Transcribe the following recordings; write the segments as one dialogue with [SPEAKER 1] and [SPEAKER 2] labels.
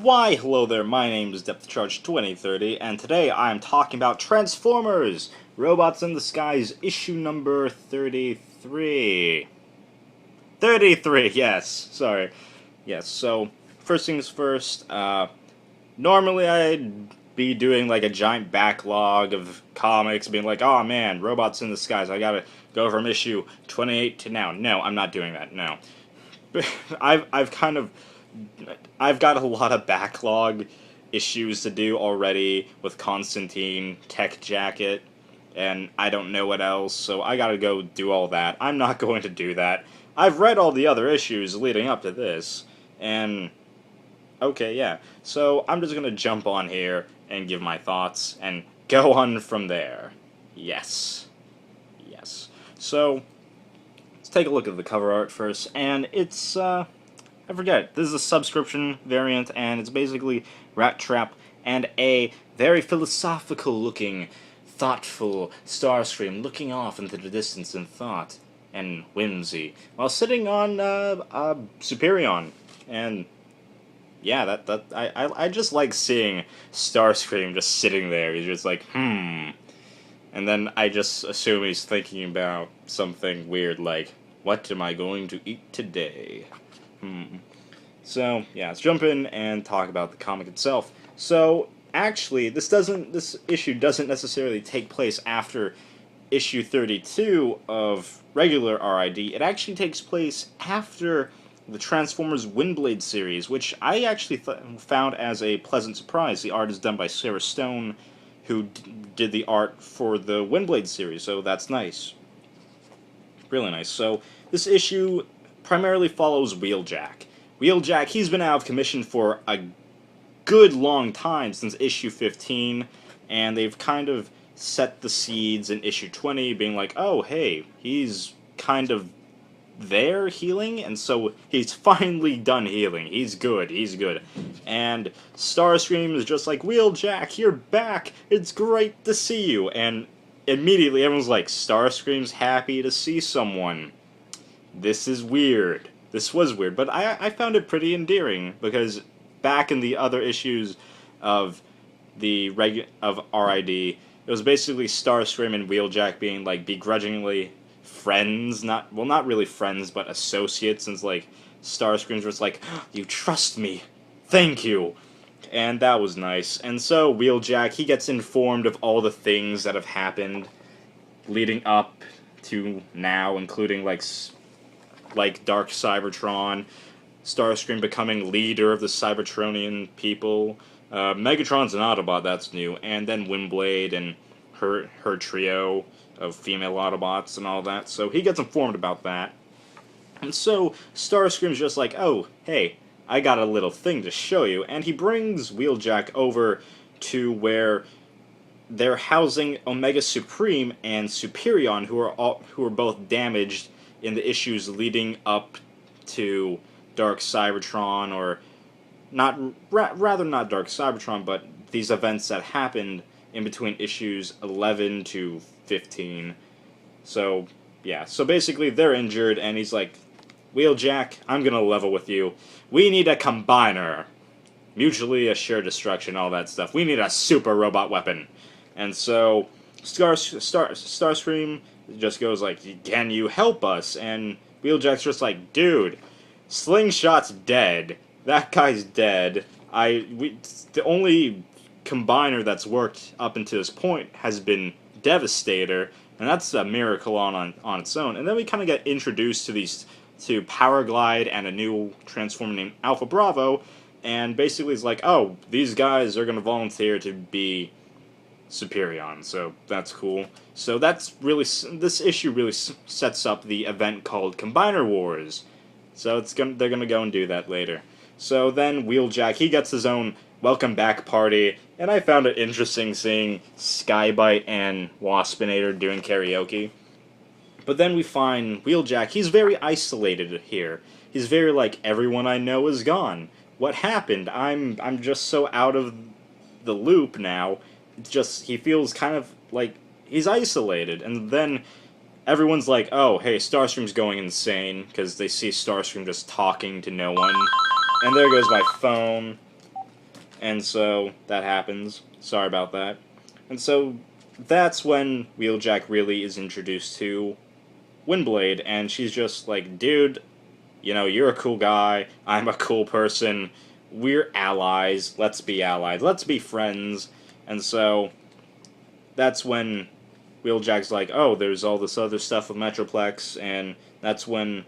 [SPEAKER 1] Why, hello there, my name is Depth Charge 2030, and today I am talking about Transformers! Robots in the Skies, issue number 33. 33, yes, sorry. Yes, so, first things first, normally I'd be doing like a giant backlog of comics, being like, oh man, Robots in the Skies, I gotta go from issue 28 to now. No, I'm not doing that, no. I've kind of I've got a lot of backlog issues to do already with Constantine, Tech Jacket, and I don't know what else, so I gotta go do all that. I'm not going to do that. I've read all the other issues leading up to this, and okay, yeah. So I'm just gonna jump on here and give my thoughts and go on from there. Yes. Yes. So, let's take a look at the cover art first, and it's, I forget. This is a subscription variant, and it's basically Rat Trap and a very philosophical-looking, thoughtful Starscream looking off into the distance in thought and whimsy while sitting on Superion. And yeah, I just like seeing Starscream just sitting there. He's just like, and then I just assume he's thinking about something weird like, what am I going to eat today? So, yeah, let's jump in and talk about the comic itself. So, actually, this issue doesn't necessarily take place after issue 32 of regular RID. It actually takes place after the Transformers Windblade series, which I actually found as a pleasant surprise. The art is done by Sarah Stone, who did the art for the Windblade series, so that's nice. Really nice. So, this issue primarily follows Wheeljack. Wheeljack, he's been out of commission for a good long time, since issue 15, and they've kind of set the seeds in issue 20, being like, oh, hey, he's kind of there healing, and so he's finally done healing. He's good, he's good. And Starscream is just like, Wheeljack, you're back! It's great to see you! And immediately everyone's like, Starscream's happy to see someone. This is weird. This was weird, but I found it pretty endearing, because back in the other issues of of RID, it was basically Starscream and Wheeljack being like begrudgingly friends, not really friends, but associates, and like Starscream's just like, you trust me, thank you, and that was nice. And so Wheeljack, he gets informed of all the things that have happened leading up to now, including like Dark Cybertron, Starscream becoming leader of the Cybertronian people, Megatron's an Autobot, that's new, and then Windblade and her trio of female Autobots and all that, so he gets informed about that. And so Starscream's just like, oh, hey, I got a little thing to show you, and he brings Wheeljack over to where they're housing Omega Supreme and Superion, who are both damaged in the issues leading up to Dark Cybertron, or not, rather not Dark Cybertron, but these events that happened in between issues 11 to 15. So, yeah, so basically they're injured, and he's like, Wheeljack, I'm gonna level with you. We need a combiner. Mutually assured destruction, all that stuff. We need a super robot weapon. And so Starscream just goes like, can you help us? And Wheeljack's just like, dude, Slingshot's dead. That guy's dead. The only combiner that's worked up until this point has been Devastator, and that's a miracle on its own. And then we kind of get introduced to Powerglide and a new Transformer named Alpha Bravo, and basically it's like, oh, these guys are going to volunteer to be Superion, so that's cool. So that's really, this issue really sets up the event called Combiner Wars. So they're gonna go and do that later. So then Wheeljack, he gets his own welcome back party, and I found it interesting seeing Skybite and Waspinator doing karaoke. But then we find Wheeljack, he's very isolated here. He's very like, everyone I know is gone. What happened? I'm just so out of the loop now. It's just, he feels kind of like he's isolated, and then everyone's like, oh, hey, Starscream's going insane, because they see Starscream just talking to no one. And there goes my phone. And so that happens. Sorry about that. And so that's when Wheeljack really is introduced to Windblade, and she's just like, dude, you know, you're a cool guy, I'm a cool person, we're allies, let's be allies, let's be friends. And so that's when Wheeljack's like, oh, there's all this other stuff with Metroplex, and that's when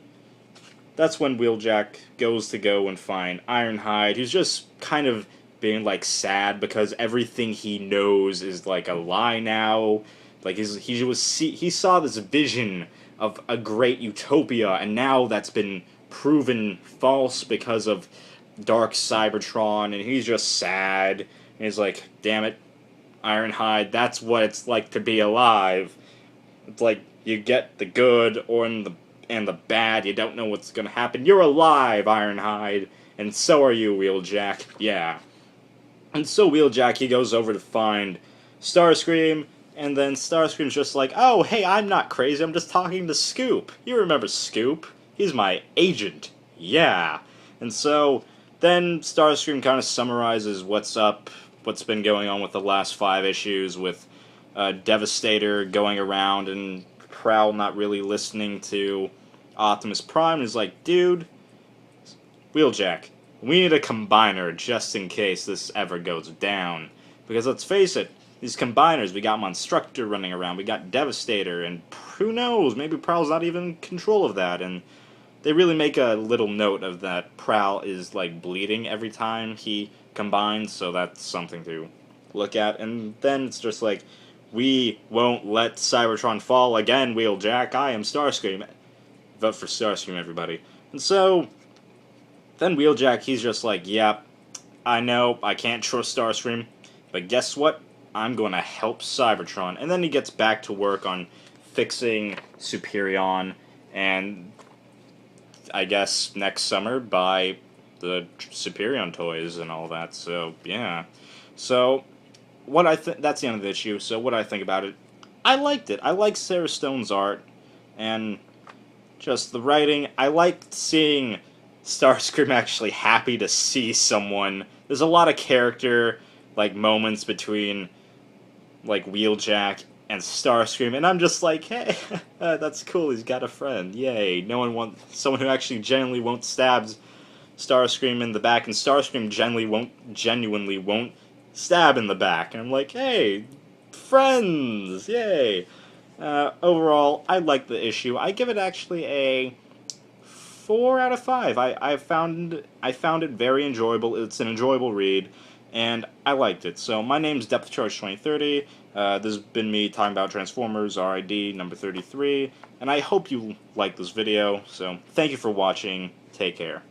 [SPEAKER 1] Wheeljack goes to go and find Ironhide, who's just kind of being like sad because everything he knows is like a lie now. Like he saw this vision of a great utopia, and now that's been proven false because of Dark Cybertron, and he's just sad. And he's like, damn it, Ironhide, that's what it's like to be alive. It's like you get the good and the bad. You don't know what's gonna happen. You're alive, Ironhide, and so are you, Wheeljack. Yeah. And so Wheeljack, he goes over to find Starscream, and then Starscream's just like, oh, hey, I'm not crazy, I'm just talking to Scoop. You remember Scoop? He's my agent. Yeah. And so then Starscream kind of summarizes what's been going on with the last 5 issues, with Devastator going around and Prowl not really listening to Optimus Prime. Is like, dude, Wheeljack, we need a combiner just in case this ever goes down. Because let's face it, these combiners, we got Monstructor running around, we got Devastator, and who knows, maybe Prowl's not even in control of that. And they really make a little note of that Prowl is like bleeding every time he combines, so that's something to look at. And then it's just like, we won't let Cybertron fall again, Wheeljack. I am Starscream. Vote for Starscream, everybody. And so then Wheeljack, he's just like, yep, I know, I can't trust Starscream, but guess what? I'm going to help Cybertron. And then he gets back to work on fixing Superion, and I guess next summer buy the Superion toys and all that. So, yeah. So that's the end of the issue. So what I think about it, I liked it. I like Sarah Stone's art, and just the writing. I liked seeing Starscream actually happy to see someone. There's a lot of character like moments between like Wheeljack and Starscream, and I'm just like, hey, that's cool. He's got a friend. Yay! No one wants someone who actually genuinely won't stab Starscream in the back, and Starscream genuinely won't stab in the back. And I'm like, hey, friends, yay. Overall, I like the issue. I give it actually a 4 out of 5. I found it very enjoyable. It's an enjoyable read, and I liked it. So my name's Depth Charge 2030. This has been me talking about Transformers RID number 33, and I hope you liked this video. So thank you for watching. Take care.